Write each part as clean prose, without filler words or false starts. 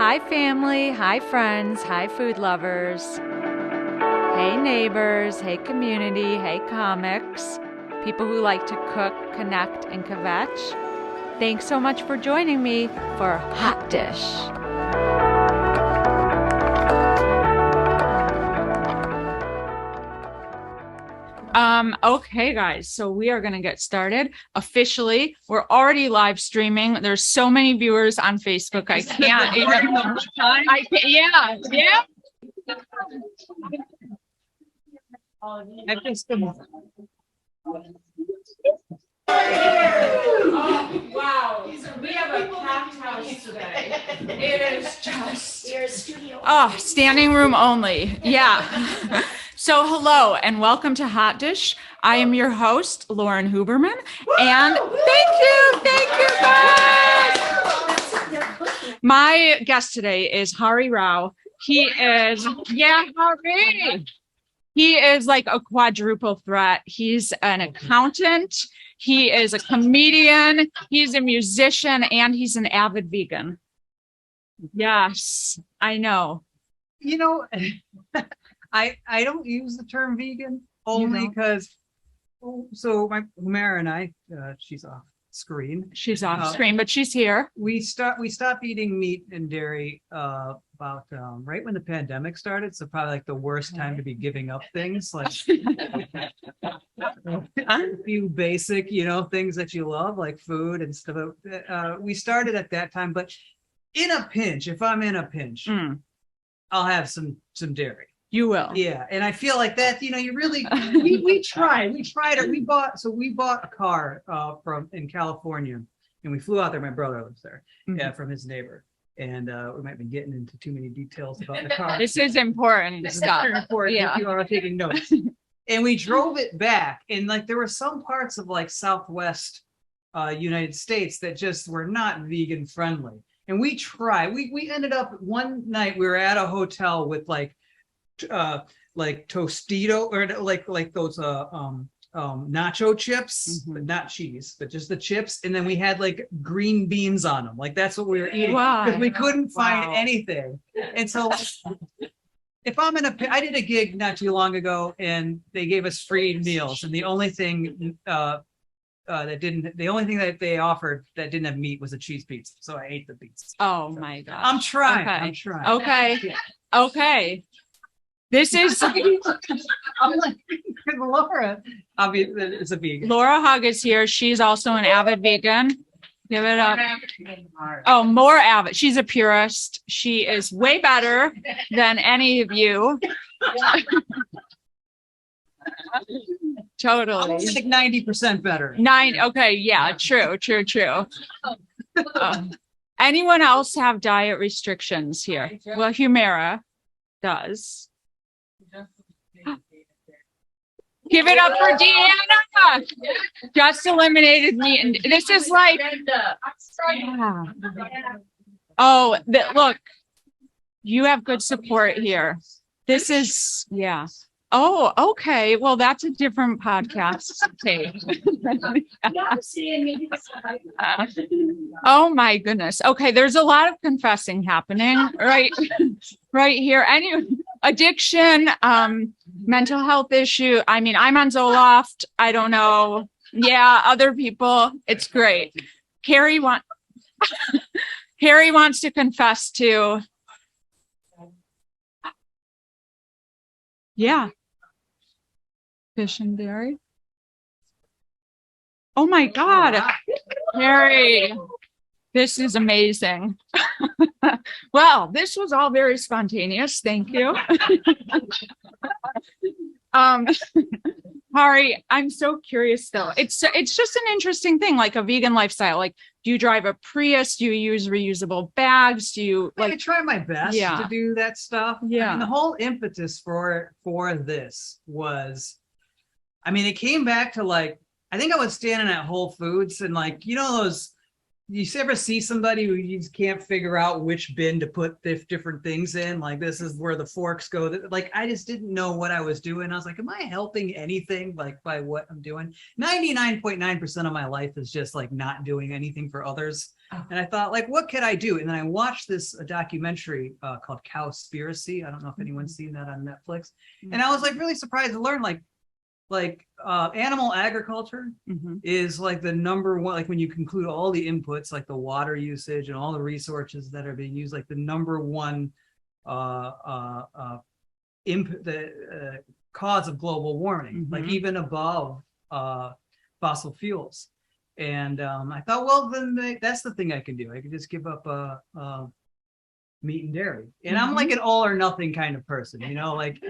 Hi family, hi friends, hi food lovers. Hey neighbors, hey community, hey comics, people who like to cook, connect, and kvetch. Thanks so much for joining me for Hot Dish. Okay guys, so we are gonna get started officially. We're already live streaming. There's so many viewers on Facebook. I can't even, I can't, yeah. I've just been... Oh, wow. We have a packed house today. It is just... Oh, standing room only. Yeah. So hello and welcome to Hot Dish. I am your host, Lauren Hooberman. And thank you guys. My guest today is Hari Rao. He is, Hari. He is like a quadruple threat. He's an accountant. He is a comedian. He's a musician and he's an avid vegan. Yes, I know. You know, I don't use the term vegan only because so my Humera and I, she's off screen. She's off screen, but she's here. We stopped eating meat and dairy about right when the pandemic started. So probably like the worst time to be giving up things like a few basic, things that you love like food and stuff. We started at that time, but in a pinch, if I'm in a pinch, I'll have some dairy. You will. Yeah. And I feel like that, you really, we tried it. We bought a car in California and we flew out there. My brother lives there, from his neighbor. And we might be getting into too many details about the car. This is important stuff. Very important if you are taking notes. And we drove it back. And like, there were some parts of like Southwest United States that just were not vegan friendly. And we tried, we ended up one night, we were at a hotel with like Tostito or like those nacho chips, but not cheese, but just the chips. And then we had like green beans on them. Like that's what we were eating because we couldn't find anything. And so if I'm I did a gig not too long ago and they gave us free meals. And the only thing the only thing that they offered that didn't have meat was a cheese pizza. So I ate the pizza. Oh my gosh. I'm trying. Okay. I'm trying. Okay. Yeah. Okay. This is I'm like Laura. Obviously, it's a vegan. Laura Hug is here. She's also an avid vegan. Give it up. Oh, more avid. She's a purist. She is way better than any of you. Totally. Like 90% better. Okay. Yeah. True. Anyone else have diet restrictions here? Well, Humera does. Give it up for Deanna. Just eliminated meat. And this is like, yeah. Oh, look, you have good support here. This is, yeah. Oh, okay. Well, that's a different podcast tape. Oh my goodness. Okay, there's a lot of confessing happening right here. Anyway, addiction, mental health issue. I mean, I'm on Zoloft. I don't know. Yeah, other people. It's great. Carrie wants to confess to. Yeah. Fish and dairy. Oh my God. Harry, this is amazing. Well, this was all very spontaneous. Thank you. Hari, I'm so curious though. It's just an interesting thing, like a vegan lifestyle. Like, do you drive a Prius? Do you use reusable bags? Do you like? I try my best to do that stuff. Yeah. I mean, the whole impetus for this was, I mean, it came back to like, I think I was standing at Whole Foods and like, those you ever see somebody who you just can't figure out which bin to put different things in? Like, this is where the forks go. Like, I just didn't know what I was doing. I was like, am I helping anything, like, by what I'm doing? 99.9% of my life is just like not doing anything for others. And I thought, like, what could I do? And then I watched this documentary called Cowspiracy. I don't know if anyone's seen that on Netflix. And I was like really surprised to learn animal agriculture is like the number one, like when you conclude all the inputs, like the water usage and all the resources that are being used, like the number one input, the cause of global warming, like even above fossil fuels. And I thought, well, then that's the thing I can do. I can just give up meat and dairy. And I'm like an all or nothing kind of person, you know, like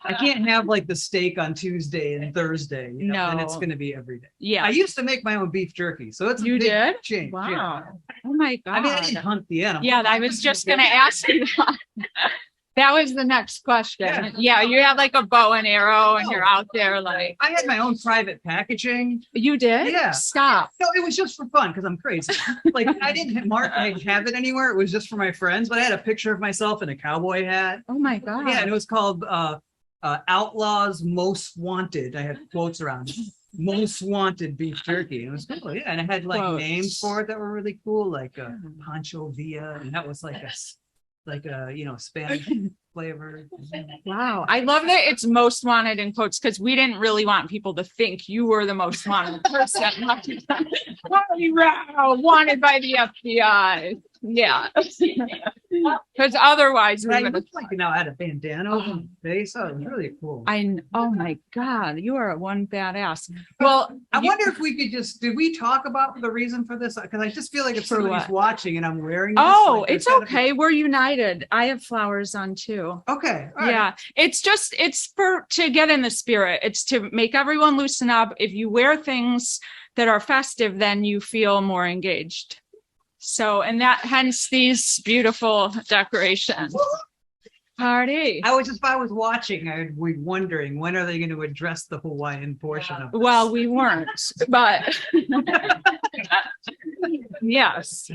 I can't have like the steak on Tuesday and Thursday, you know, and it's going to be every day. Yeah. I used to make my own beef jerky. So it's a big change. Wow. Yeah. Oh my God. I mean, I didn't hunt the animal. Yeah, I was just going to ask you that. That was the next question. Yeah, you have like a bow and arrow and you're out there like. I had my own private packaging. You did? Yeah. Stop. No, it was just for fun because I'm crazy. Like I didn't have it anywhere. It was just for my friends, but I had a picture of myself in a cowboy hat. Oh my God. Yeah, and it was called Outlaws Most Wanted. I had quotes around it. Most Wanted beef jerky. It was cool. Yeah, and I had like names for it that were really cool, like Pancho Villa, and that was like a Spanish flavor. Wow. I love that it's most wanted in quotes because we didn't really want people to think you were the most wanted person. Wanted by the FBI. Yeah. Because otherwise I looked like I had a bandana over my face. Oh, it was really cool. Oh my God, you are one badass. Well, I wonder if we could did we talk about the reason for this? Because I just feel like if somebody's watching and I'm wearing this, like, it's okay. We're united. I have flowers on too. Okay. Yeah. It's to get in the spirit. It's to make everyone loosen up. If you wear things that are festive, then you feel more engaged. So, and hence these beautiful decorations. Party. If I was watching, I'd be wondering when are they going to address the Hawaiian portion of this? Well, we weren't, but yes,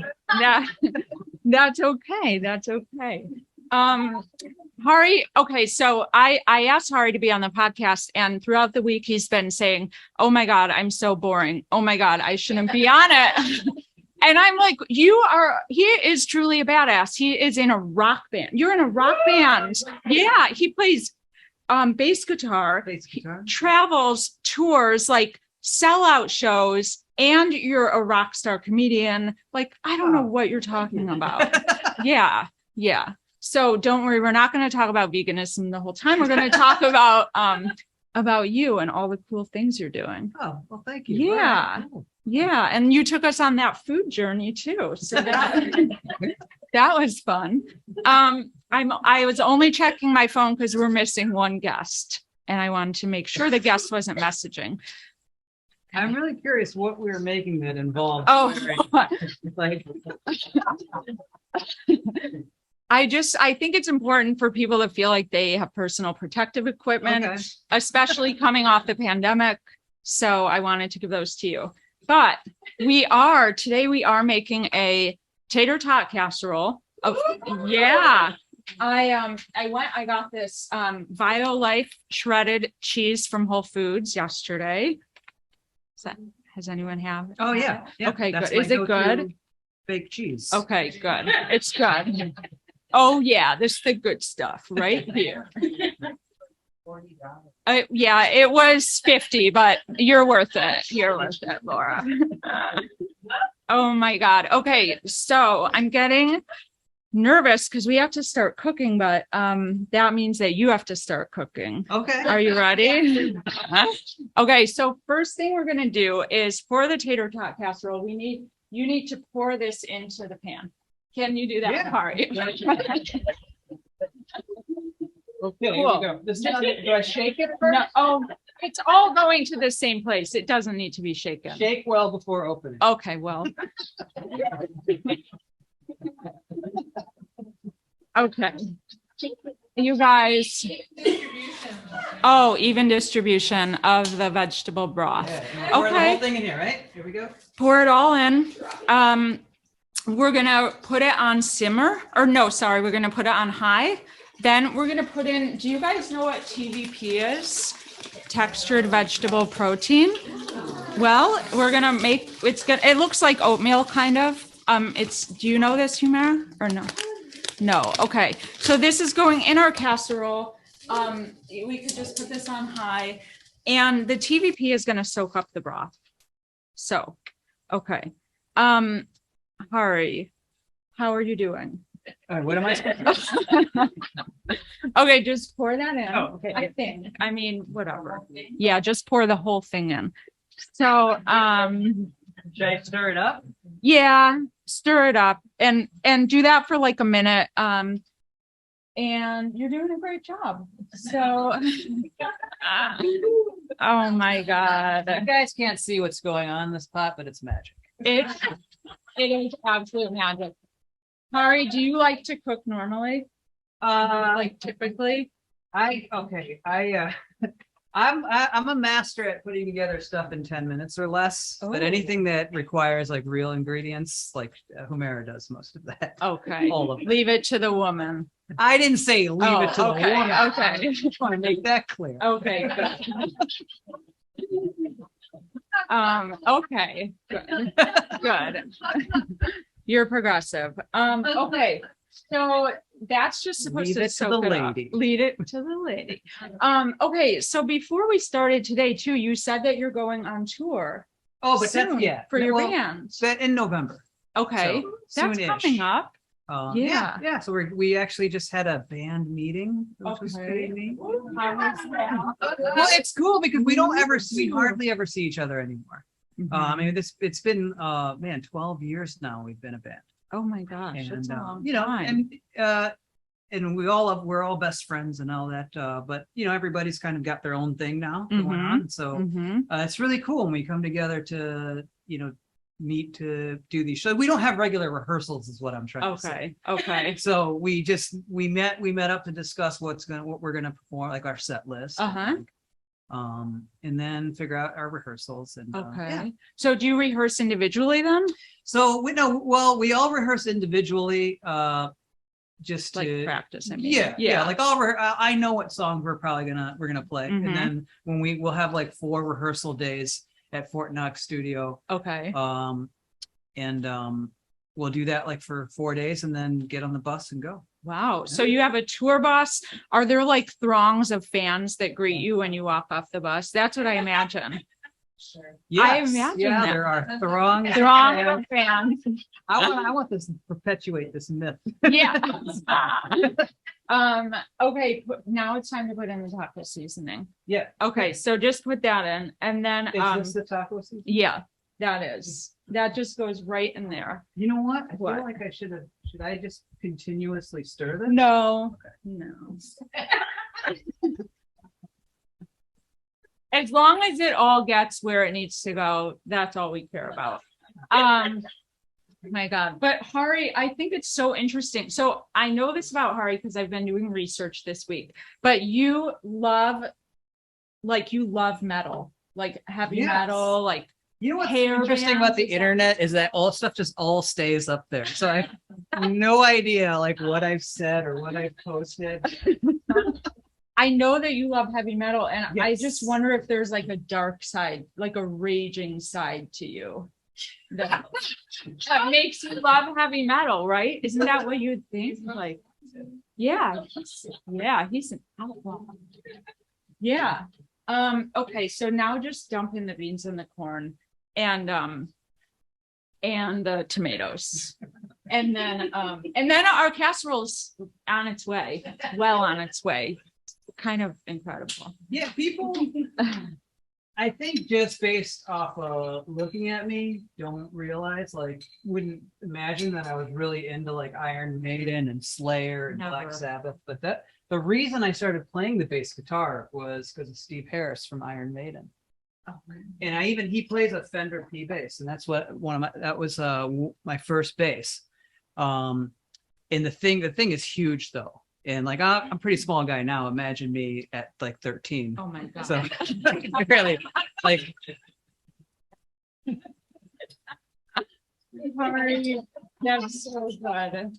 that's okay. That's okay. Hari, okay, so I asked Hari to be on the podcast, and throughout the week he's been saying, oh my God, I'm so boring. Oh my God, I shouldn't be on it. And I'm like, he is truly a badass. He is in a rock band. You're in a rock band. Yeah. He plays bass guitar. He travels, tours, like sellout shows, and you're a rock star comedian. Like, I don't know what you're talking about. Yeah. Yeah. So don't worry. We're not going to talk about veganism the whole time. We're going to talk about you and all the cool things you're doing. Oh, well, thank you. Yeah. Right. Cool. Yeah, and you took us on that food journey too. So that was fun. I was only checking my phone because we're missing one guest, and I wanted to make sure the guest wasn't messaging. I'm really curious what we were making that involved. Oh, like I think it's important for people to feel like they have personal protective equipment, especially coming off the pandemic. So I wanted to give those to you. But today we are making a tater tot casserole. Yeah. I got this Violife shredded cheese from Whole Foods yesterday. Has anyone have it? Oh yeah. Okay, good. Is it good? Fake cheese. Okay, good. It's good. Oh yeah, this is the good stuff right here. Yeah, it was 50, but you're worth it. You're worth it, Laura. Oh my God. Okay, so I'm getting nervous because we have to start cooking, but that means that you have to start cooking. Okay. Are you ready? Okay, so first thing we're gonna do is for the tater tot casserole, you need to pour this into the pan. Can you do that, Hari? Okay, cool. Here we go. Do I shake it first? No, it's all going to the same place. It doesn't need to be shaken. Shake well before opening. Okay, well. Okay. You guys. Oh, even distribution of the vegetable broth. Yeah, pour the whole thing in here, right? Here we go. Pour it all in. We're gonna put it on simmer, or no, sorry, we're gonna put it on high. Then we're gonna put in, do you guys know what TVP is? Textured vegetable protein. Well, we're gonna make, it looks like oatmeal kind of. Do you know this, Humira, or no? No, okay. So this is going in our casserole. We could just put this on high, and the TVP is gonna soak up the broth. So, okay. Hari, how are you doing? What am I supposed to do? Okay, just pour that in. Oh, okay. I mean, whatever. Yeah, just pour the whole thing in. So, should I stir it up? Yeah, stir it up and do that for like a minute. And you're doing a great job. So, oh my God. You guys can't see what's going on in this pot, but it's magic. It is absolute magic. Hari, do you like to cook normally? Like typically? I'm a master at putting together stuff in 10 minutes or less, but anything that requires like real ingredients, like Humira does most of that. Okay. All of it. Leave it to the woman. I didn't say leave it to the okay, woman. Okay. I just want to make that clear. Okay. Good. Okay. Good. You're progressive. Okay. So that's just supposed to soak it up. Lead it to the lady. Okay. So before we started today too, you said that you're going on tour. Oh, but that's for your band. That in November. Okay. So that's coming up. Yeah. So we actually just had a band meeting, which was pretty neat. Well, it's cool because we hardly ever see each other anymore. I mean, it's been 12 years now we've been a band. Oh my gosh, and that's a long time. And we're all best friends and all that. But everybody's kind of got their own thing now going on. So it's really cool when we come together to meet to do these shows. We don't have regular rehearsals, is what I'm trying to say. Okay. So we met up to discuss what we're gonna perform, like our set list. And then figure out our rehearsals. And So do you rehearse individually then? So we all rehearse individually, just to practice. I mean, yeah. Like I know what songs we're gonna play, and then when we'll have like 4 rehearsal days at Fort Knox Studio. Okay. We'll do that like for 4 days, and then get on the bus and go. Wow. So you have a tour bus. Are there like throngs of fans that greet you when you walk off the bus? That's what I imagine. Sure. Yes. I imagine that. There are throngs of fans. I want this to perpetuate this myth. Yeah. Okay. Now it's time to put in the taco seasoning. Yeah. Okay. So just put that in, and then is this the taco seasoning? Yeah, that is. That just goes right in there. You know what? I feel like should I just continuously stir this? No. Okay. No. As long as it all gets where it needs to go, that's all we care about. My God. But Hari, I think it's so interesting. So I know this about Hari because I've been doing research this week, but you love metal, like heavy metal, like what's interesting about the internet is that all stuff just all stays up there. So I have no idea like what I've said or what I've posted. I know that you love heavy metal, and I just wonder if there's like a dark side, like a raging side to you that makes you love heavy metal, right? Isn't that what you'd think? Like, he's an outlaw. Yeah. Okay, so now just dump in the beans and the corn and the tomatoes. And then our casserole's on its way, well on its way. Kind of incredible. Yeah, people I think just based off of looking at me, don't realize, like, wouldn't imagine that I was really into like Iron Maiden and Slayer and Black Sabbath. But the reason I started playing the bass guitar was because of Steve Harris from Iron Maiden. And he plays a Fender P bass, and that's what that was my first bass. And the thing is huge though. And like, I'm a pretty small guy now. Imagine me at like 13. Oh my God. So really, like, That's so good.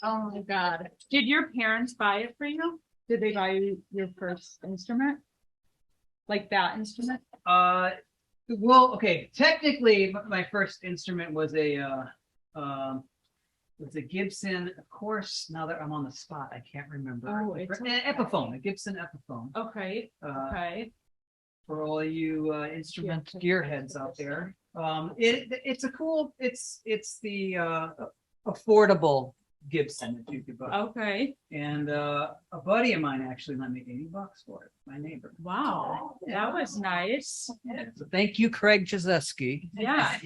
Oh my God. Did your parents buy it for you? Did they buy you your first instrument? Like that instrument? well, okay. Technically, my first instrument was a Gibson. Of course, now that I'm on the spot, I can't remember. Oh, it's An Epiphone, a Gibson Epiphone. Okay. Okay. For all you instrument gearheads out there, it's a cool. It's the affordable Gibson that you could buy. Okay. And a buddy of mine actually lent me $80 for it. My neighbor. Wow. That was nice. Yeah. So thank you, Craig Jazeski. Yeah.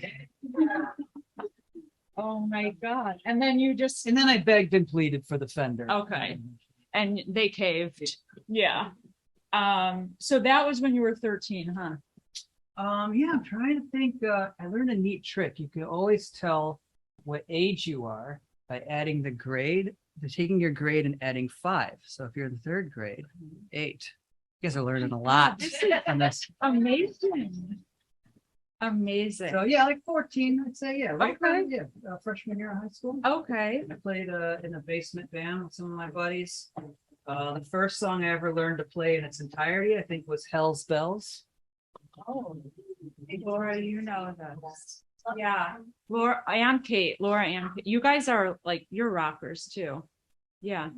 Oh my God. And then you just, And then I begged and pleaded for the Fender. okay. And they caved. Yeah. So that was when you were 13, huh? Yeah, I'm trying to think. I learned a neat trick. You can always tell what age you are by adding the grade, taking your grade and adding 5. So if you're in the 3rd grade, 8. You guys are learning a lot on this. Amazing. Amazing. So yeah, like 14, I'd say. Yeah, right. Okay. Yeah, freshman year of high school. Okay. I played in a basement band with some of my buddies. The first song I ever learned to play in its entirety, I think, was Hell's Bells. Oh, Laura, you know this. Yeah. Laura and Kate. Laura and Kate. You guys are like, you're rockers too. Yeah.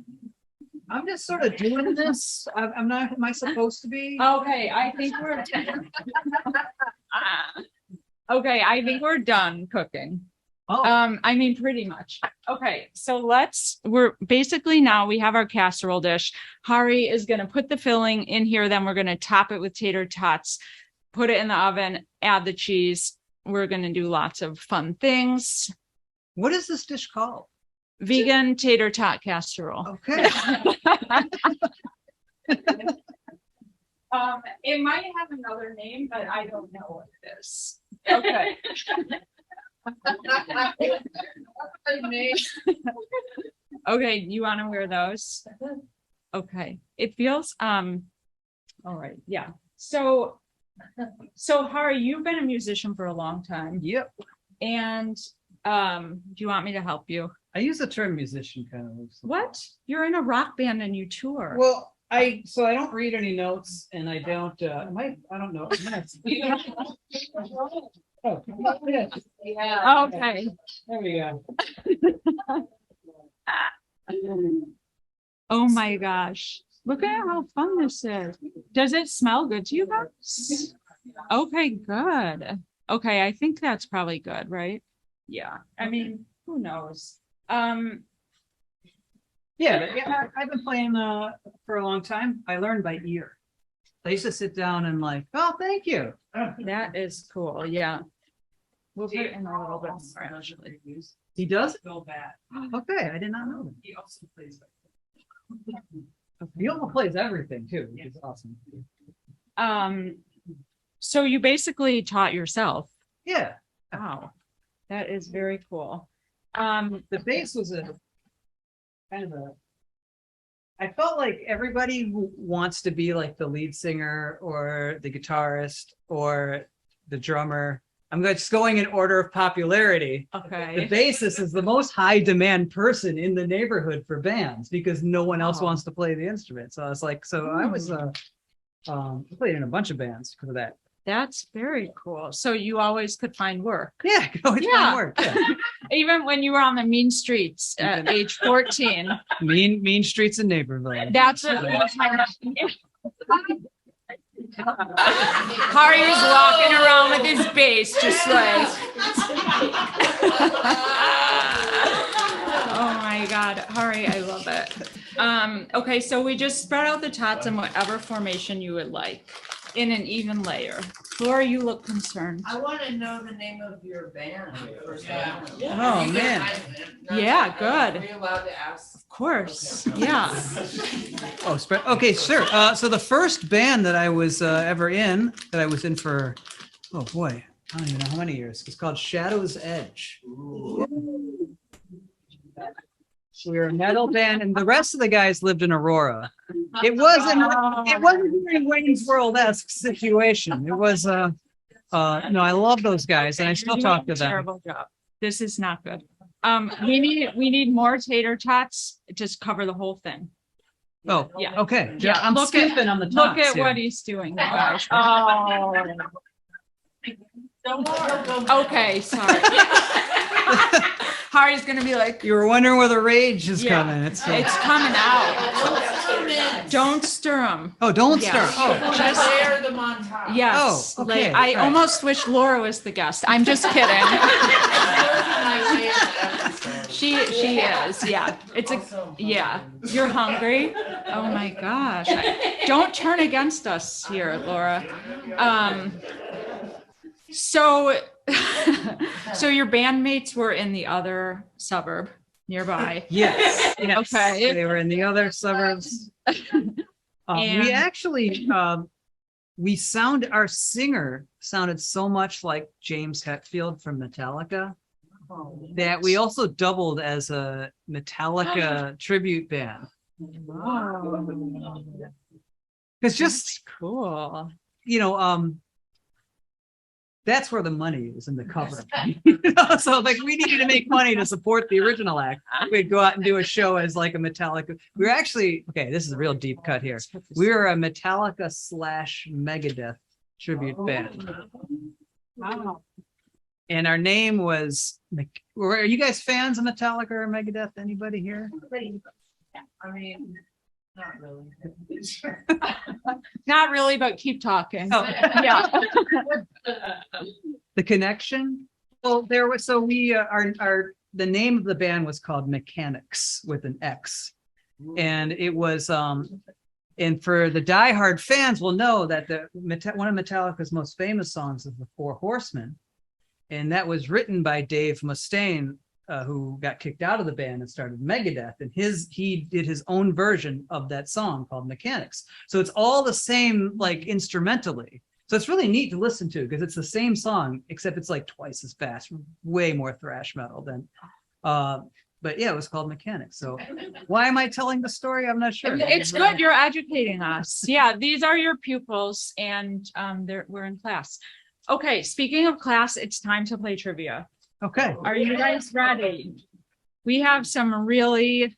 I'm just sort of doing this. I'm not. Am I supposed to be? Okay, I think we're okay. I think we're done cooking. Oh, I mean, pretty much. Okay, so we're basically now we have our casserole dish. Hari is going to put the filling in here. Then we're going to top it with tater tots, put it in the oven, add the cheese. We're going to do lots of fun things. what is this dish called? Vegan Tater Tot Casserole. Okay. It might have another name, but I don't know what it is. Okay. Okay, you want to wear those? Okay. It feels all right. Yeah. So Hari, you've been a musician for a long time. Yep. And do you want me to help you? I use the term musician kind of loosely. What? You're in a rock band and you tour. Well, I don't read any notes, and I don't. I don't know. Oh, yeah. Okay. There we go. Oh my gosh. Look at how fun this is. Does it smell good to you guys? Okay, good. Okay, I think that's probably good, right? Yeah. I mean, who knows? Yeah, I've been playing for a long time. I learned by ear. I used to sit down and like, oh, thank you. That is cool. Yeah. We'll put it in a little bit more actually. He does? Go bad. Okay, I did not know that. He also plays. He also plays everything too, which is awesome. So you basically taught yourself. Yeah. Wow. That is very cool. The bass was a kind of a. I felt like everybody who wants to be like the lead singer or the guitarist or the drummer. I'm just going in order of popularity. The Okay. bassist is the most high demand person in the neighborhood for bands because no one else Oh. wants to play the instrument. So I was like, I was played in a bunch of bands because of that. That's very cool. So you always could find work. Yeah, I could always Yeah. find work. Yeah. Even when you were on the mean streets at age 14. mean streets in Naperville. That's what Hari was walking around with his bass, just like. Oh my God, Hari, I love it. Okay, so we just spread out the tots in whatever formation you would like, in an even layer. Laura, you look concerned. I want to know the name of your band. Yeah. Oh, man. Yeah, good. Are you allowed to ask? Of course, yeah. Oh, spread. Okay, sure. So the first band that I was ever in, that I was in for, oh boy, I don't even know how many years. It's called Shadow's Edge. We were a metal band, and the rest of the guys lived in Aurora. It wasn't a very Wayne's World-esque situation. It was no, I love those guys, and I still talk to them. Terrible job. This is not good. We need more tater tots. Just cover the whole thing. Oh, yeah. Okay. Yeah, I'm skipping on the top. Look at what he's doing. Guys. Oh. Okay, sorry. Harry's gonna be like, You were wondering where the rage is coming. it's coming out. Don't stir them. Oh, don't Yeah. stir. Oh, Just Layer them on top. yes. Oh, okay. Like, I Right. almost wish Laura was the guest. I'm just kidding. She is. Yeah. It's a yeah. You're hungry. Oh my gosh. Don't turn against us here, Laura. So your bandmates were in the other suburb nearby. yes. Okay. They were in the other suburbs. We actually, our singer sounded so much like James Hetfield from Metallica that we also doubled as a Metallica tribute band. It's just cool. That's where the money is in the cover. So like we needed to make money to support the original act. We'd go out and do a show as like a Metallica. We were actually, okay, this is a real deep cut here. We were a Metallica / Megadeth tribute band. Wow. And our name was, are you guys fans of Metallica or Megadeth? Anybody here? I mean, not really. Not really, but keep talking. Oh. Yeah. The connection? Well, the name of the band was called Mechanics with an X. And it was, and for the diehard fans will know that one of Metallica's most famous songs is The Four Horsemen. And that was written by Dave Mustaine, who got kicked out of the band and started Megadeth. And he did his own version of that song called Mechanics. So it's all the same, like instrumentally. So it's really neat to listen to because it's the same song, except it's like twice as fast, way more thrash metal than. But yeah, it was called Mechanics. So why am I telling the story? I'm not sure. It's good. You're educating us. Yeah, these are your pupils, and we're in class. Okay, speaking of class, it's time to play trivia. Okay. Are you guys ready? We have some really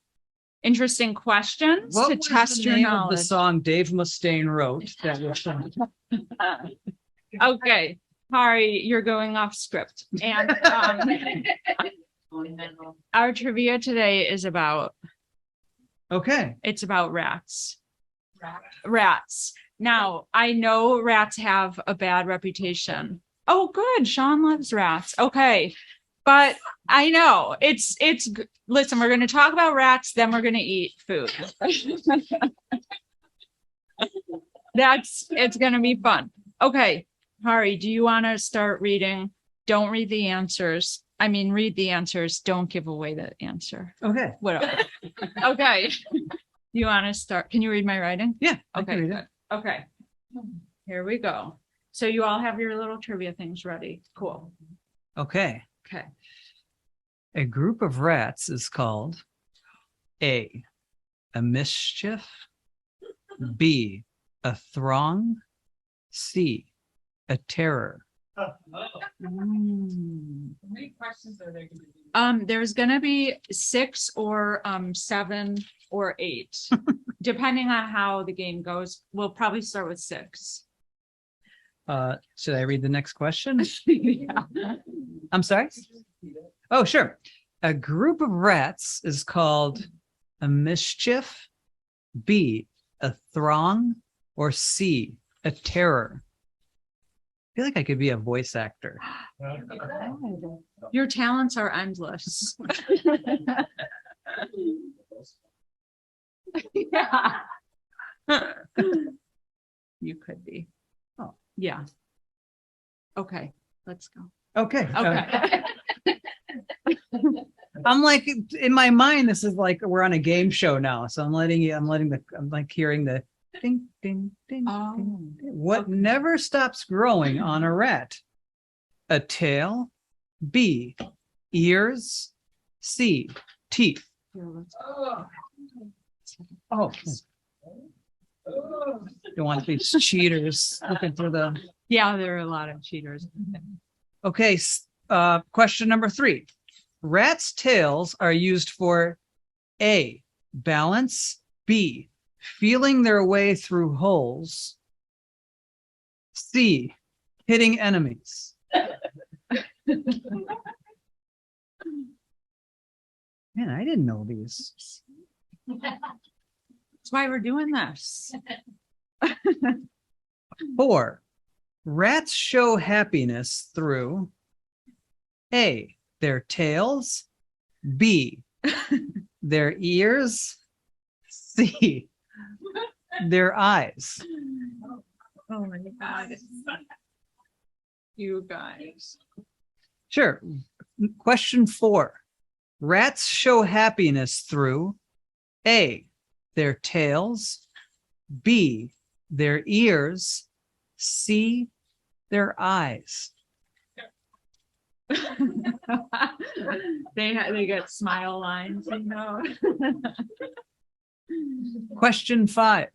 interesting questions to test your knowledge. The song Dave Mustaine wrote that was Okay, Hari, you're going off script. And our trivia today is about it's about rats. Rats. Now, I know rats have a bad reputation. Oh, good. Sean loves rats. Okay. But I know listen, we're going to talk about rats, then we're going to eat food. It's going to be fun. Okay. Hari, do you want to start reading? Don't read the answers. I mean, read the answers. Don't give away the answer. okay. Whatever. Okay. You want to start? Can you read my writing? Yeah. Okay. Good. Okay. Here we go. So you all have your little trivia things ready. Cool. Okay. Okay. A group of rats is called A, mischief, B, a throng, C, a terror. How many questions are there going to be? There's gonna be 6 or 7 or 8, depending on how the game goes. We'll probably start with 6. Should I read the next question? Yeah. I'm sorry? Oh, sure. A group of rats is called a mischief, B, a throng, or C, a terror. I feel like I could be a voice actor. Your talents are endless. Yeah. You could be. Oh, yeah. Okay, let's go. Okay. Okay. I'm like, in my mind, this is like we're on a game show now. So I'm like hearing the ding, ding, ding, Oh, ding. What never stops growing on a rat? A tail, B, ears, C, teeth. Oh. You want these cheaters looking through the. Yeah, there are a lot of cheaters. Okay, question number 3. Rats' tails are used for A, balance, B, feeling their way through holes, C, hitting enemies. Man, I didn't know these. That's why we're doing this. 4, rats show happiness through A, their tails, B, their ears, C, their eyes. Oh my God. You guys. Sure. Question 4. Rats show happiness through A, their tails, B, their ears, C, their eyes. They get smile lines, you know. Question 5.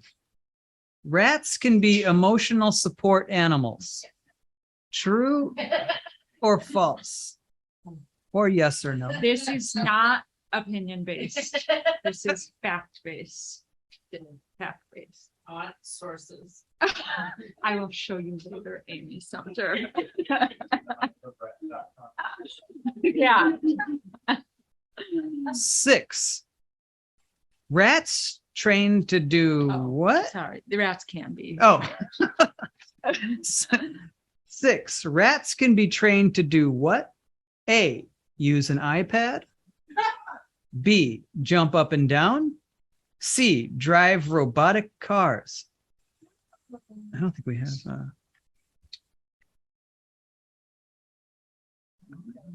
Rats can be emotional support animals. True or false? Or yes or no? This is not opinion based. This is fact based. Fact based. On sources. I will show you later, Amy Sumter. Yeah. 6. Rats trained to do what? Sorry, the rats can be. Oh. 6. Rats can be trained to do what? A, use an iPad. B, jump up and down. C, drive robotic cars. I don't think we have.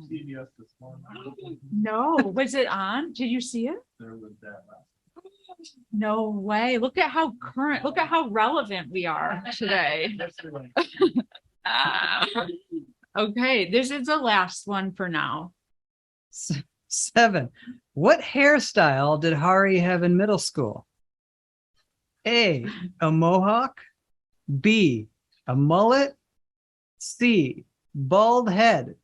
CBS this morning. No, was it on? Did you see it? There was that last. No way. Look at how current, look at how relevant we are today. Okay, this is the last one for now. 7. What hairstyle did Hari have in middle school? A, a mohawk. B, a mullet. C, bald head.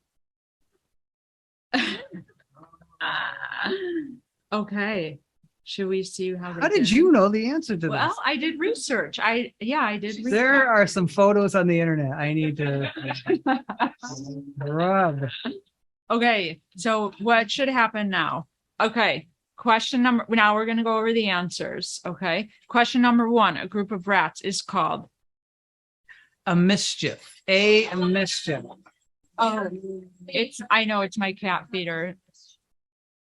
Okay. Should we see how they How did you know the answer to Well, this? I did research. I did research. There are some photos on the internet. I need to rub. Okay, so what should happen now? Okay, now we're going to go over the answers. Okay, question number 1, a group of rats is called A mischief. A mischief. Oh, I know it's my cat feeder.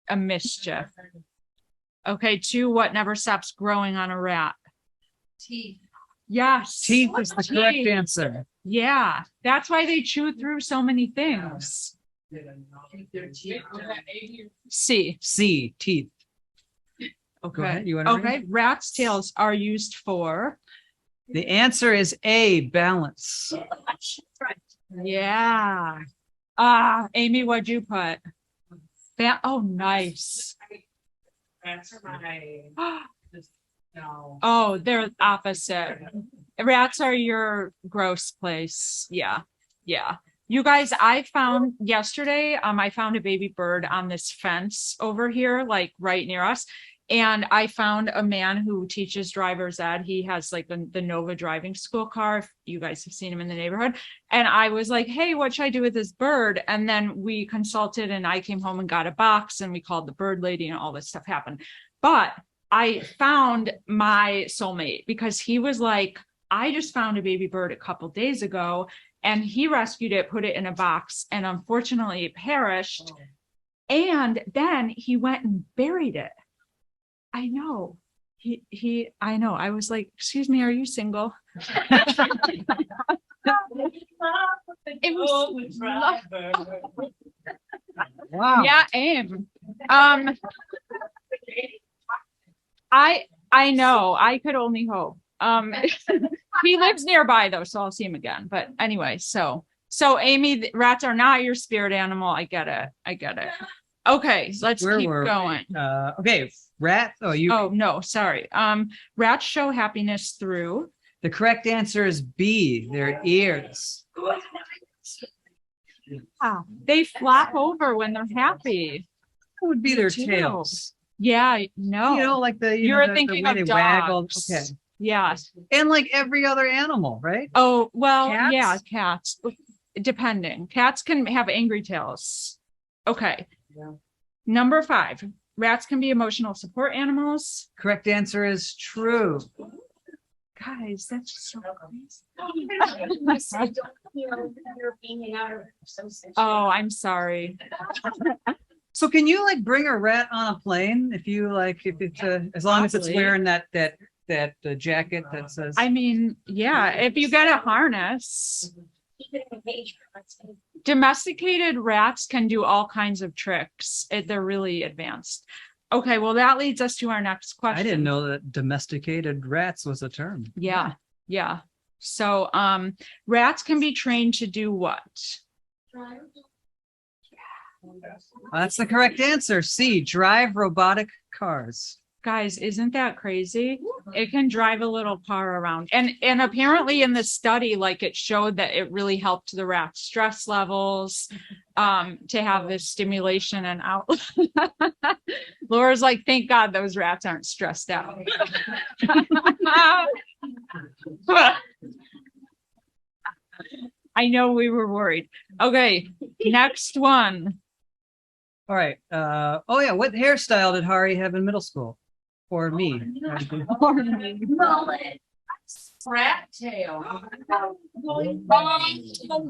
A mischief. Okay, 2, what never stops growing on a rat? Teeth. Yes. Teeth is the correct Teeth. answer. Yeah, that's why they chew through so many things. Their teeth. C. C, teeth. Okay. ahead, you wanna read? Okay, rats' tails are used for. The answer is A, balance. Yeah. Amy, what'd you put? Oh, nice. Rats are my. No. Oh, they're opposite. Rats are your gross place. Yeah. Yeah. You guys, I found yesterday, I found a baby bird on this fence over here, like right near us. And I found a man who teaches driver's ed. He has like the Nova driving school car. If you guys have seen him in the neighborhood. And I was like, hey, what should I do with this bird? And then we consulted and I came home and got a box and we called the bird lady and all this stuff happened. But I found my soulmate because he was like, I just found a baby bird a couple days ago and he rescued it, put it in a box, and unfortunately it perished. And then he went and buried it. I know. I know. I was like, excuse me, are you single? It was Wow. yeah, aim. I know. I could only hope. He lives nearby though, so I'll see him again. But anyway, so Amy, rats are not your spirit animal. I get it. Okay, so let's Where keep were we? going. Okay, rat. Oh, Oh, no, sorry. Rats show happiness through. The correct answer is B, their ears. They flop over when they're happy. What would be their too. tails? Yeah, no. You know, like the, You're the thinking way of they waggle. dogs. Okay. Yeah. And like every other animal, right? Oh, well, Cats? yeah, cats. Depending. Cats can have angry tails. Okay. Yeah. Number 5. Rats can be emotional support animals. Correct answer is true. Guys, that's so crazy. Oh, I'm sorry. So can you like bring a rat on a plane if you like, if it's as long as it's Probably. wearing that jacket that says. I mean, yeah, if you get a harness. Domesticated rats can do all kinds of tricks. They're really advanced. Okay, well, that leads us to our next question. I didn't know that domesticated rats was a term. Yeah, yeah. So, rats can be trained to do what? That's the correct answer. C, drive robotic cars. Guys, isn't that crazy? It can drive a little car around. And apparently in the study, like it showed that it really helped the rat's stress levels, to have this stimulation and out. Laura's like, thank God those rats aren't stressed out. I know we were worried. Okay, next one. All right. Oh yeah. What hairstyle did Hari have in middle school? Or me? Rat tail. Oh,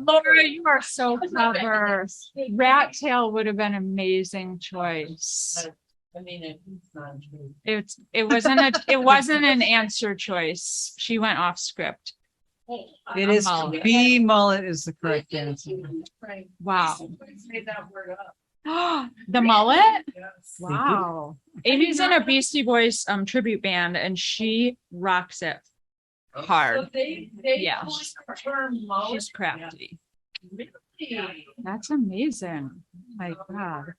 Laura, you are so clever. Rat tail would have been an amazing choice. I mean, it's not true. It wasn't an answer choice. She went off script. It is mullet. B, mullet is the correct answer. Right. Wow. Made that word up. The mullet? Yes. Wow. Amy's in a Beastie Boys tribute band and she rocks it So hard. they Yeah. coined the term mullet. She's crafty. Really? That's amazing. My God.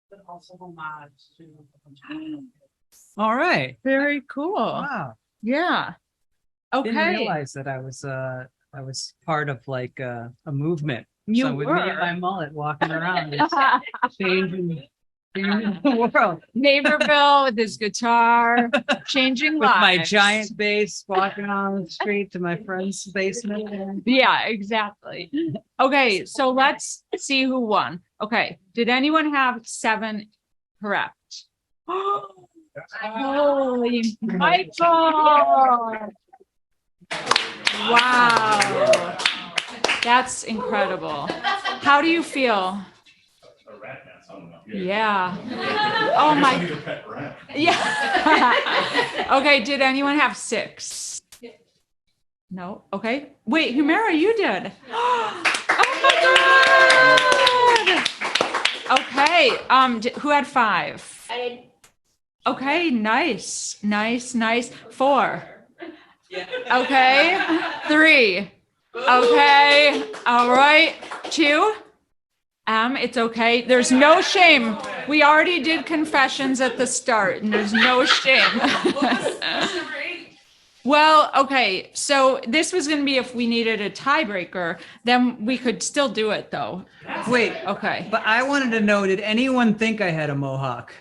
But also homage to. All right. Very cool. Wow. Yeah. Didn't Okay. realize that I was part of like a movement. You So with me and my were. mullet walking around, it's changing the world. Naperville with his guitar, changing With my lives. giant bass walking on the street to my friend's basement. Yeah, exactly. Okay, so let's see who won. Okay, did anyone have 7 correct? Holy Michael! Wow, that's incredible. How do you feel? A rat dance, I don't know. Yeah. Oh my. Need a pet rat. Yeah. Okay, did anyone have 6? No. Okay. Wait, Humira, you did. Oh my God. Okay. Who had 5? I did. Okay, nice. 4. Okay. 3. Okay. All right. 2. It's okay. There's no shame. We already did confessions at the start and there's no shame. Well, okay. So this was going to be if we needed a tiebreaker, then we could still do it though. Wait, Okay. but I wanted to know, did anyone think I had a mohawk?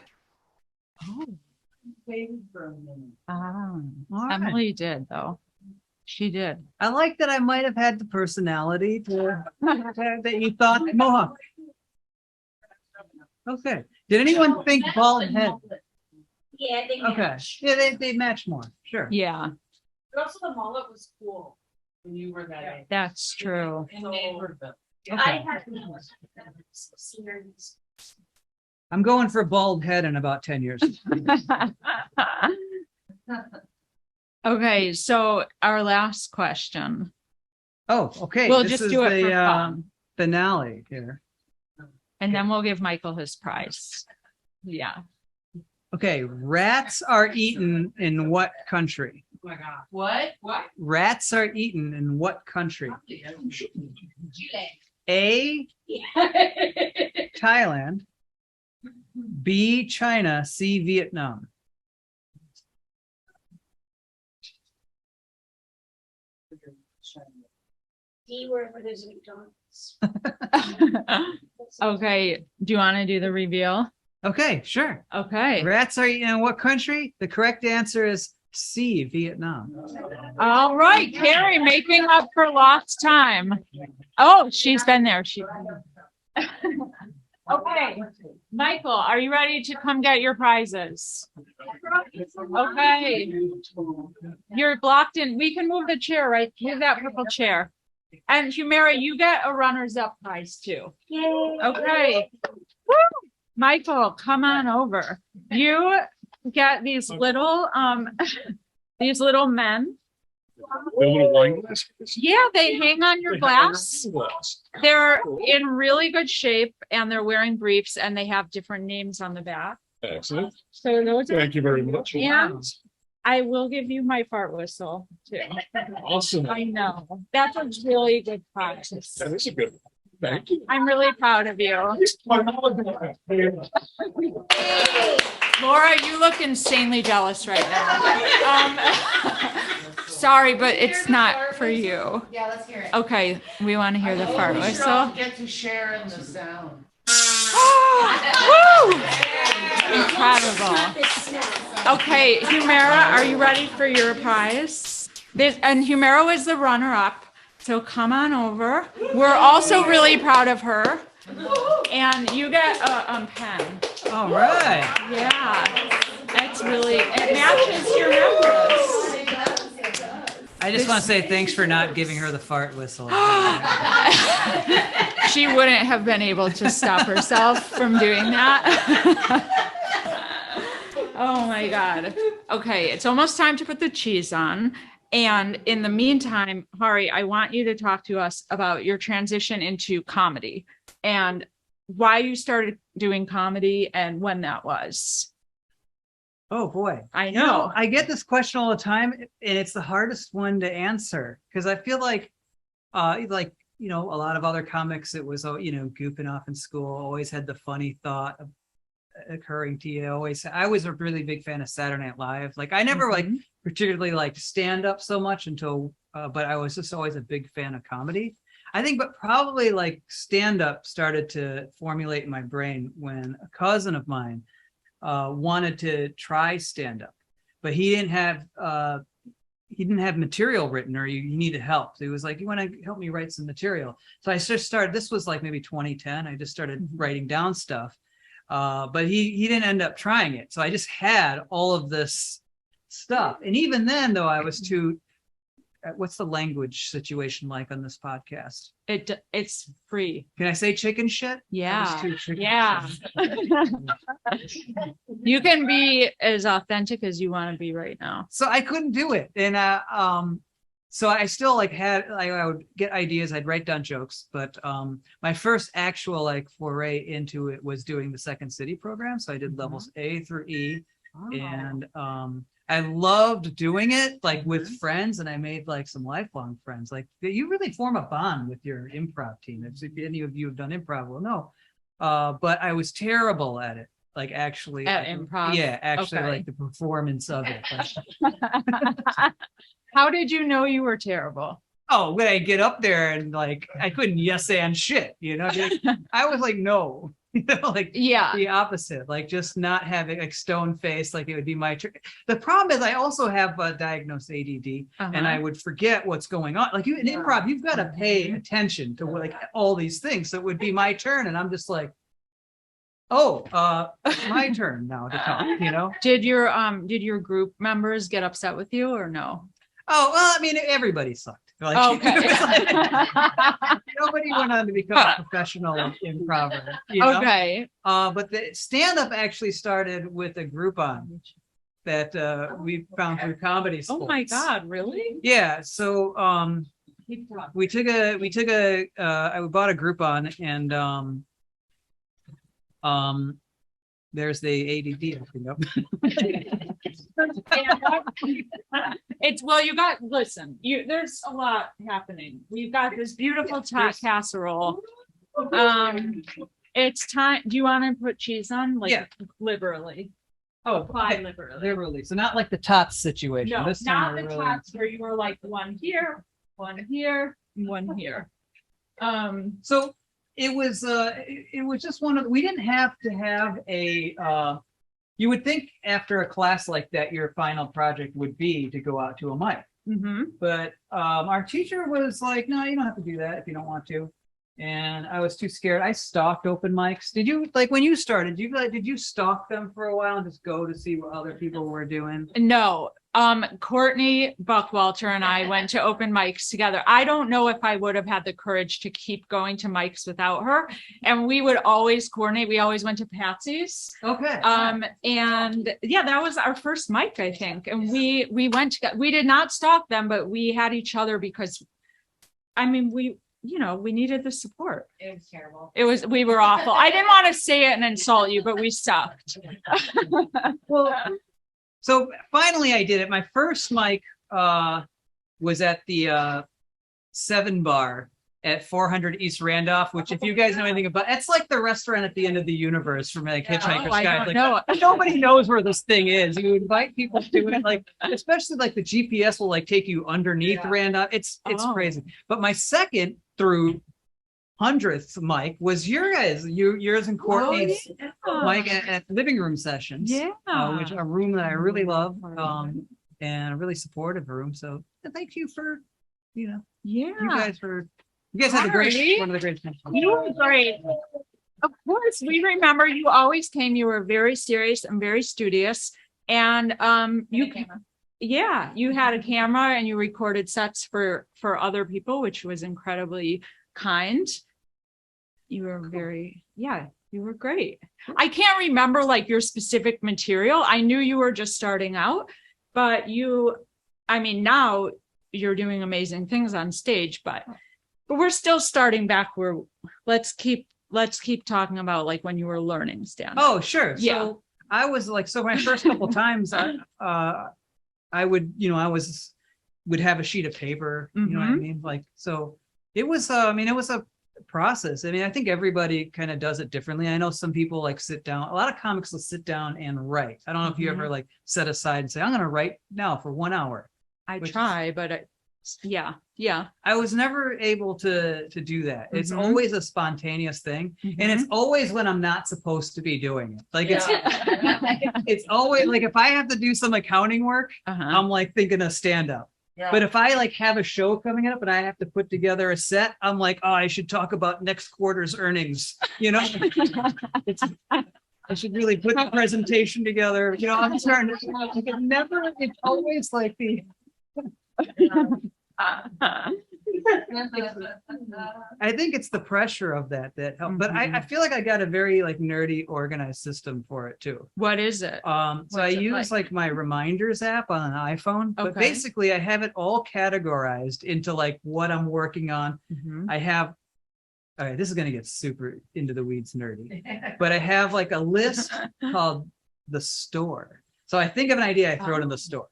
Waiting for a minute. All right. Emily did though. She did. I like that I might have had the personality to that you thought mohawk. Okay. Did anyone think bald head? Yeah, they Okay. Yeah, they match more. Sure. Yeah, But also the mullet was cool when you were that age. that's true. In Naperville. Okay. had. I'm going for bald head in about 10 years. Okay, so our last question. Oh, okay. We'll This just is do it the for fun. finale here. And then we'll give Michael his prize. Yeah. Okay. Rats are eaten in what country? Oh my God. What? What? Rats are eaten in what country? Chile. A, Thailand, B, China, C, Vietnam. D, wherever there's McDonald's. Okay. Do you want to do the reveal? Okay, sure. Okay. Rats are eaten in what country? The correct answer is C, Vietnam. All right. Carrie making up for lost time. Oh, she's been there. Okay. Michael, are you ready to come get your prizes? Okay. You're blocked in. We can move the chair, right? Move that purple chair. And Humira, you get a runner's-up prize too. Yay. Okay. Woo! Michael, come on over. You get these little men. The little wine glass. Yeah, they hang on your glass. They're in really good shape and they're wearing briefs and they have different names on the back. Excellent. So those Thank you very much. And I will give you my fart whistle too. Awesome. I know. That's a really good practice. That is a good one. Thank you. I'm really proud of you. Laura, you look insanely jealous right now. Sorry, but it's not for you. Yeah, let's hear it. Okay, we want to hear the fart We should whistle. all get to share in the sound. Woo! Incredible. Okay, Humira, are you ready for your prize? And Humira is the runner-up, so come on over. We're also really proud of her. And you get a pen. All right. Yeah, that's really, it matches your necklace. I just want to say thanks for not giving her the fart whistle. She wouldn't have been able to stop herself from doing that. Oh my God. Okay, it's almost time to put the cheese on. And in the meantime, Hari, I want you to talk to us about your transition into comedy and why you started doing comedy and when that was. Oh boy. I know. I get this question all the time and it's the hardest one to answer because I feel like, a lot of other comics, it was, goofing off in school, always had the funny thought occurring to you. I was a really big fan of Saturday Night Live. Like I never particularly liked stand up so much until, but I was just always a big fan of comedy. I think, but probably like stand up started to formulate in my brain when a cousin of mine wanted to try stand up, but he didn't have material written or he needed help. So he was like, you want to help me write some material? So I just started, this was like maybe 2010. I just started writing down stuff. But he didn't end up trying it. So I just had all of this stuff. And even then, though, I was too, what's the language situation like on this podcast? It's free. Can I say chicken shit? Yeah. Yeah. You can be as authentic as you want to be right now. So I couldn't do it. And so I still I would get ideas, I'd write down jokes, but my first actual foray into it was doing the Second City program. So I did levels A through E. And I loved doing it with friends, and I made some lifelong friends. You really form a bond with your improv team. If any of you have done improv, will know. But I was terrible at it. Actually at improv. Yeah, actually Okay. the performance of it. How did you know you were terrible? Oh, when I get up there and I couldn't yes and shit, I was no, Yeah. the opposite, just not having stone face, it would be my turn. The problem is I also have diagnosed ADD and I would forget what's going on. In improv, you've got to pay attention to all these things. So it would be my turn and I'm just it's my turn now to talk, Did your group members get upset with you or no? Oh, well, I mean, everybody sucked. Okay. Nobody went on to become a professional improver. Okay. But the stand-up actually started with a Groupon that we found through comedy sports. Oh my God, really? Yeah. So I bought a Groupon and there's the ADD opening up. There's a lot happening. We've got this beautiful tot casserole. It's time. Do you want to put cheese on? Like Yeah. liberally. Oh, Apply okay. liberally. Literally. So not like the tots situation. No, This not time the we're really. tots where you were like one here, and one here. So it was just one of, we didn't have to have you would think after a class like that, your final project would be to go out to a mic. But our teacher was like, no, you don't have to do that if you don't want to. And I was too scared. I stalked open mics. Did you, like when you started, did you stalk them for a while and just go to see what other people were doing? No. Courtney Buckwalter and I went to open mics together. I don't know if I would have had the courage to keep going to mics without her. And we would always coordinate. We always went to Patsy's. Okay. And yeah, that was our first mic, I think. And we went to, we did not stalk them, but we had each other because, I mean, we needed the support. It was terrible. We were awful. I didn't want to say it and insult you, but we sucked. Well, so finally I did it. My first mic was at the 7 Bar at 400 East Randolph, which if you guys know anything about, it's like the restaurant at the end of the universe from like Hitchhiker's I Guide. don't Like know. nobody knows where this thing is. You invite people to it, like especially like the GPS will like take you underneath Randolph. It's crazy. But my second through 100th mic was yours and Courtney's mic at living room sessions. Which are a room that I really love, and a really supportive room. So thank you for, you guys had the great, one of the greatest. You were great. Of course, we remember you always came. You were very serious and very studious, and you had a camera and you recorded sets for other people, which was incredibly kind. You were you were great. I can't remember like your specific material. I knew you were just starting out, but now you're doing amazing things on stage, but we're still starting back where let's keep talking about like when you were learning stand. Oh, sure. Yeah. So I was like, my first couple times I would have a sheet of paper, you know what I mean? Like, so it was, it was a process. I mean, I think everybody kind of does it differently. I know some people like sit down, a lot of comics will sit down and write. I don't know if you ever like set aside and say, I'm going to write now for 1 hour. I try, but I was never able to do that. It's always a spontaneous thing. And it's always when I'm not supposed to be doing it. Like it's always like, if I have to do some accounting work, I'm like thinking of stand up. But if I like have a show coming up and I have to put together a set, I'm like, oh, I should talk about next quarter's earnings. I should really put the presentation together. I'm starting to, it's always like the, I think it's the pressure of that helps. But I feel like I got a very like nerdy organized system for it too. What is it? So I use like my reminders app on an iPhone, but basically I have it all categorized into like what I'm working on. I have, all right, this is going to get super into the weeds nerdy, but I have like a list called the store. So I think of an idea, I throw it in the store.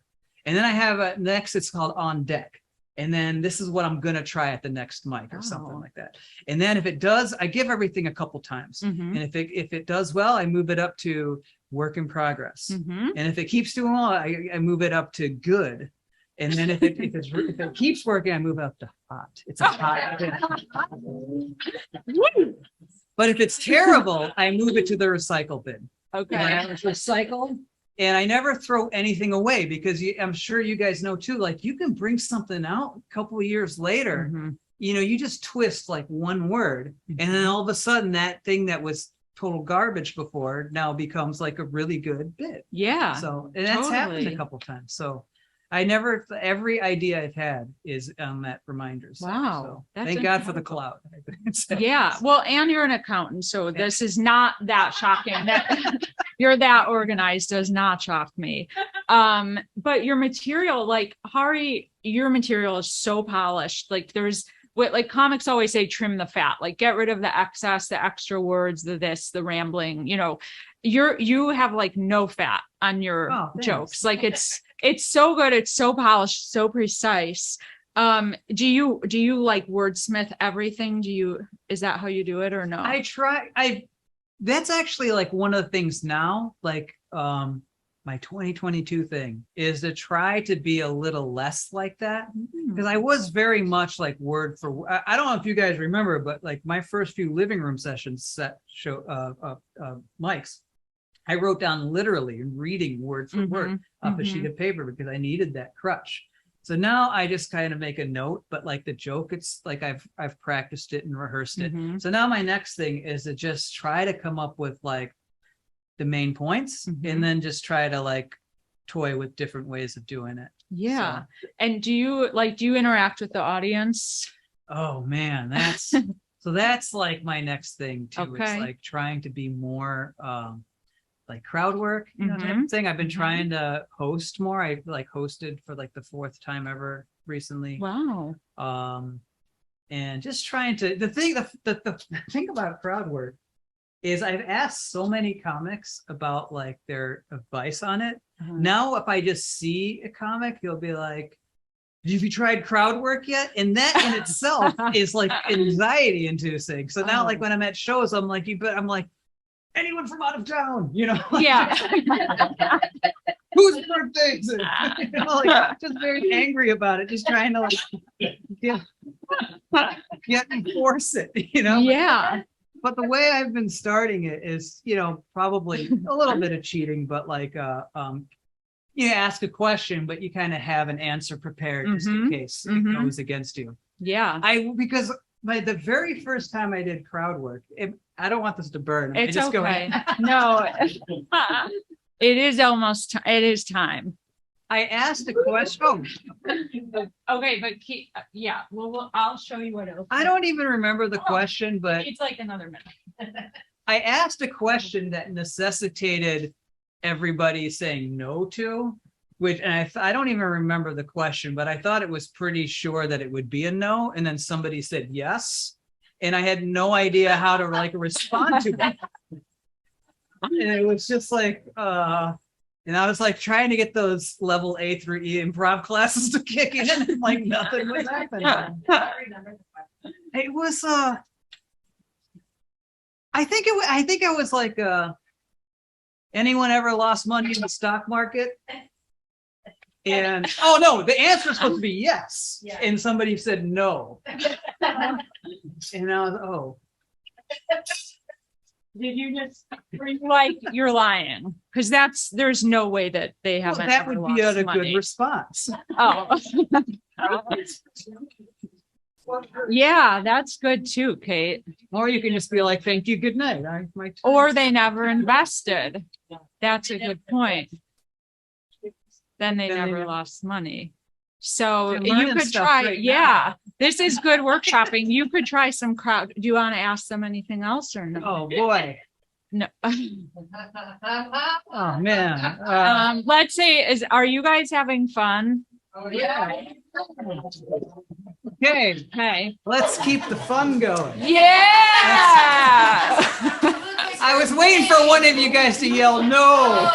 And then I have next, it's called on deck. And then this is what I'm going to try at the next mic or something like that. And then if it does, I give everything a couple times. And if it does well, I move it up to work in progress. And if it keeps doing well, I move it up to good. And then if it keeps working, I move it up to hot. It's a hot. But if it's terrible, I move it to the recycle bin. Okay. And it's recycled. And I never throw anything away because I'm sure you guys know too, like you can bring something out a couple of years later, you just twist like one word and then all of a sudden that thing that was total garbage before now becomes like a really good bit. Yeah. So, and that's happened a couple of times. So every idea I've had is on that reminders. Wow. So thank God for the cloud. Yeah. Well, and you're an accountant, so this is not that shocking. That you're that organized does not shock me. But your material, like Hari, your material is so polished. Like there's what like comics always say, trim the fat, like get rid of the excess, the extra words, the rambling, you have like no fat on your jokes. Like it's so good. It's so polished, so precise. Do you like wordsmith everything? Is that how you do it or no? That's actually like one of the things now, like, my 2022 thing is to try to be a little less like that. Because I was very much like word for, I don't know if you guys remember, but like my first few living room sessions mics, I wrote down literally reading word for word off a sheet of paper because I needed that crutch. So now I just kind of make a note, but like the joke, it's like I've practiced it and rehearsed it. So now my next thing is to just try to come up with like the main points and then just try to like toy with different ways of doing it. Yeah. So. And do you interact with the audience? Oh man, that's like my next thing too. Okay. It's like trying to be more like crowd work, type of thing. I've been trying to host more. I like hosted for like the 4th time ever recently. Wow. And just trying to the thing about crowd work is I've asked so many comics about like their advice on it. Now, if I just see a comic, he'll be like, have you tried crowd work yet? And that in itself is like anxiety inducing. So now like when I'm at shows, I'm like, anyone from out of town, Yeah. Whose birthday is it? Like, just very angry about it, just trying to like get force it, Yeah. But the way I've been starting it is, probably a little bit of cheating, but like, you ask a question, but you kind of have an answer prepared just in case it goes against you. Yeah. Because the very first time I did crowd work, I don't want this to burn. It's just okay. No, it is time. I asked a question. Okay, but I'll show you what else. I don't even remember the question, but it's like another minute. I asked a question that necessitated everybody saying no to, and I don't even remember the question, but I thought it was pretty sure that it would be a no, and then somebody said yes, and I had no idea how to like respond to it. And it was just like, and I was like trying to get those level A through E improv classes to kick in, and like nothing was happening. It was, I think it was like, anyone ever lost money in the stock market? And oh no, the answer is supposed to be yes. Yeah. And somebody said no. And I was, Did you just you're lying? Because there's no way that they haven't. Well, that would be a good response. Oh. Yeah, that's good too, Kate. Or you can just be like, thank you, good night. Or they never invested. That's a good point. Then they never lost money. So you could try, right this is good workshopping. You could try some crowd. Do you want to ask them anything else or no? Oh boy. No. Oh man. Let's say, are you guys having fun? Oh yeah. Okay. Let's keep the fun going. Yeah. I was waiting for one of you guys to yell no.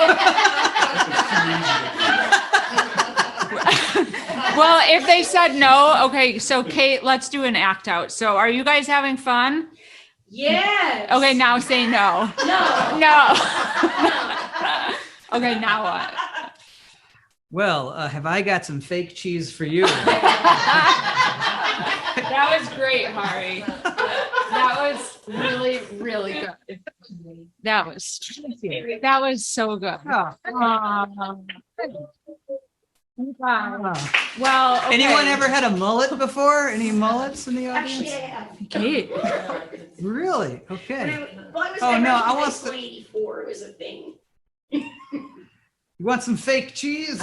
Well, if they said no, okay, so Kate, let's do an act out. So are you guys having fun? Yes. Okay, now say no. No. Okay, now what? Well, have I got some fake cheese for you? That was great, Hari. That was really, really good. That was so good. Wow. Well, okay. Anyone ever had a mullet before? Any mullets in the audience? Kate. Really? Okay. Oh no, I want 1984. It was a thing. You want some fake cheese?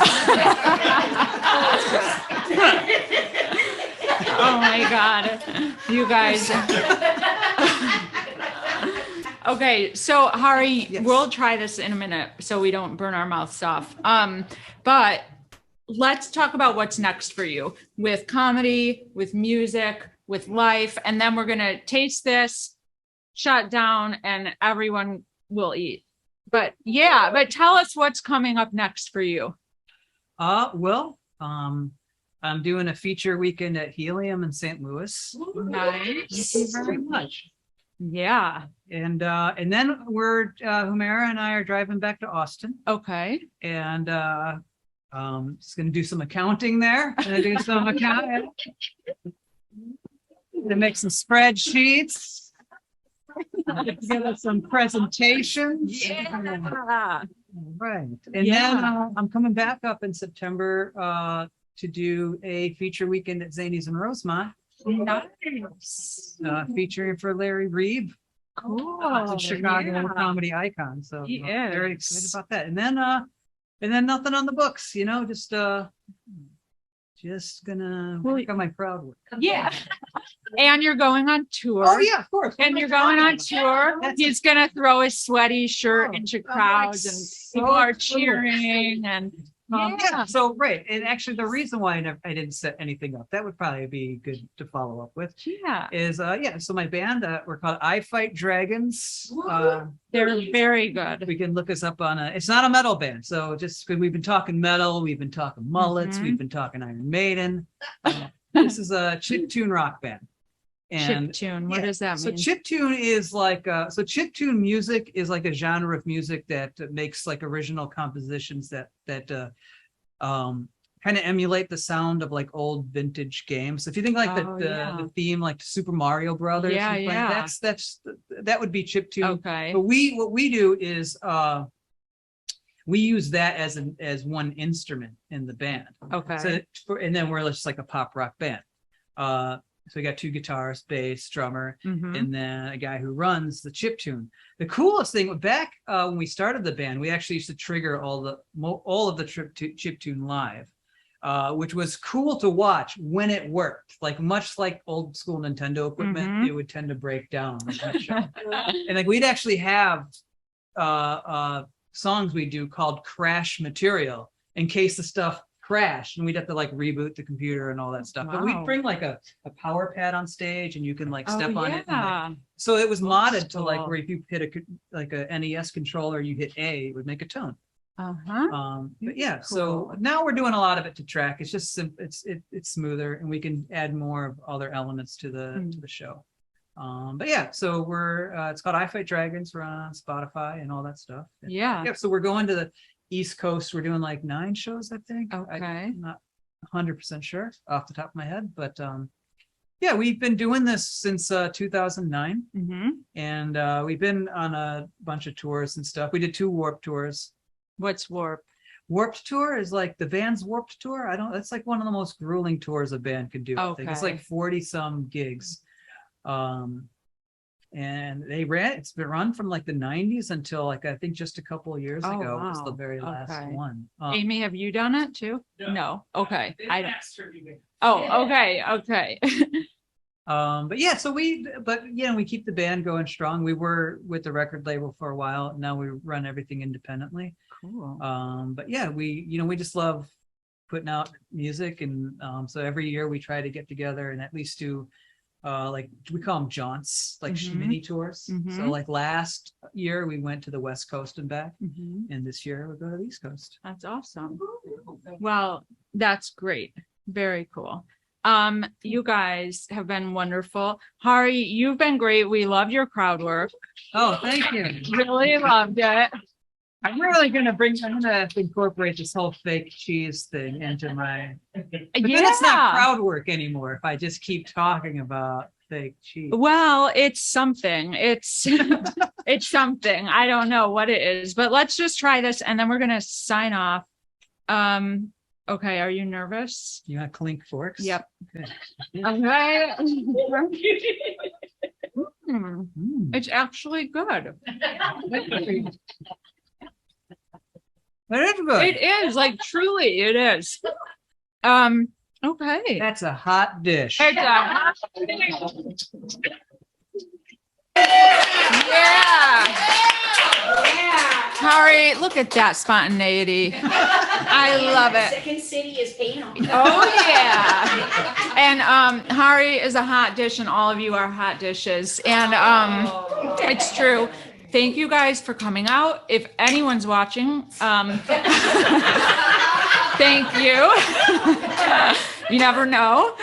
Oh my God, you guys. Okay, so Hari, yes. We'll try this in a minute so we don't burn our mouths off. But let's talk about what's next for you with comedy, with music, with life, and then we're gonna taste this, shut down, and everyone will eat. But yeah, but tell us what's coming up next for you. I'm doing a feature weekend at Helium in St. Louis. Nice. Thank you very much. Yeah. And then we're Humera and I are driving back to Austin, Okay. and just gonna do some accounting there. Gonna do some accounting. Gonna make some spreadsheets. Get together some presentations. Yeah. Right. And Yeah. then I'm coming back up in September to do a feature weekend at Zanies in Rosemont, Nice. featuring for Larry Reeb, Cool. the Chicago Yeah. comedy icon. So He very is. excited about that. And then nothing on the books, just gonna work on my crowd work. Yeah. And you're going on tour. Oh yeah, of course. And you're going on tour. He's gonna throw his sweaty shirt into crowds and people are cheering and Yeah. So right, and actually, the reason why I didn't set anything up, that would probably be good to follow up with. yeah. Is so my band, we're called I Fight Dragons. They're very good. We can look us up on it's not a metal band, so just we've been talking metal, we've been talking mullets, Mhm. we've been talking Iron Maiden. This is a chiptune rock band. And Chiptune. What does that so mean? chiptune is like chiptune music is like a genre of music that makes like original compositions that kind of emulate the sound of like old vintage games. If you think like the theme like Super Mario Brothers, Yeah, and yeah. that would be chiptune. Okay. But what we do is we use that as one instrument in the band. Okay. And then we're just like a pop rock band. So we got 2 guitars, bass, drummer, Mhm. and then a guy who runs the chiptune. The coolest thing back when we started the band, we actually used to trigger all of the chiptune live, which was cool to watch when it worked. Like much like old school Nintendo equipment, Mhm. it would tend to break down. And like we'd actually have songs we do called crash material in case the stuff crashed, and we'd have to like reboot the computer and all that stuff. But we'd Wow. bring like a power pad on stage, and you can like step on it. And, Yeah. so it was modded to like cool. where if you hit a NES controller, you hit A, it would make a tone. Uh-huh. But yeah, so Cool. now we're doing a lot of it to track. It's just it's smoother, and we can add more of other elements to the show. But yeah, so we're it's called I Fight Dragons. We're on Spotify and all that stuff. Yeah. Yeah, so we're going to the East Coast. We're doing like 9 shows, I think. Okay. I'm not 100% sure off the top of my head, but yeah, we've been doing this since 2009, Mm-hmm. and we've been on a bunch of tours and stuff. We did 2 Warped tours. What's Warp? Warped tour is like the band's Warped tour. That's like one of the most grueling tours a band can do. I think it's Okay. like 40 some gigs. And it's been run from like the 90s until like I think just a couple of years Oh, ago was the wow. very last Okay. one. Amy, have you done it too? No. Okay. I don't. don't. Oh, okay. Okay. But yeah, so we keep the band going strong. We were with the record label for a while. Now we run everything independently. Cool. But yeah, we just love putting out music, and so every year we try to get together and at least do like we call them jaunts, like Mhm. mini tours. So Mhm. like last year we went to the West Coast and back, Mhm. and this year we'll go to the East Coast. That's awesome. Well, that's great. Very cool. You guys have been wonderful. Hari, you've been great. We love your crowd work. Oh, thank you. Really loved it. I'm gonna incorporate this whole fake cheese thing into my, but then it's not crowd work anymore if I just keep talking about fake cheese. Well, it's something. It's it's something. I don't know what it is, but let's just try this and then we're gonna sign off. Okay, are you nervous? You want to clink forks? Yep. Okay. Okay. Mm. It's actually good. That is good. It is, like, truly it is. Okay. That's a hot dish. It's a yeah. Hari, look at that spontaneity. I love it. Second City is paying off. Oh yeah. And Hari is a hot dish and all of you are hot dishes. And it's true. Thank you guys for coming out. If anyone's watching, thank you. You never know.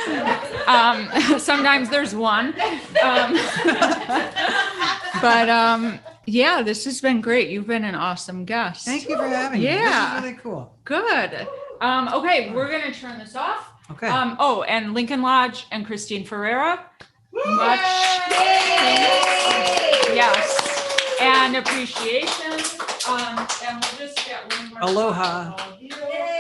Sometimes there's one. Yeah, this has been great. You've been an awesome guest. Thank you for having me. Yeah. This is really cool. Good. Okay, we're gonna turn this off. Okay. Oh, and Lincoln Lodge and Christine Ferreira. Much yes. And appreciation. And we'll just get one more. Aloha. Yay.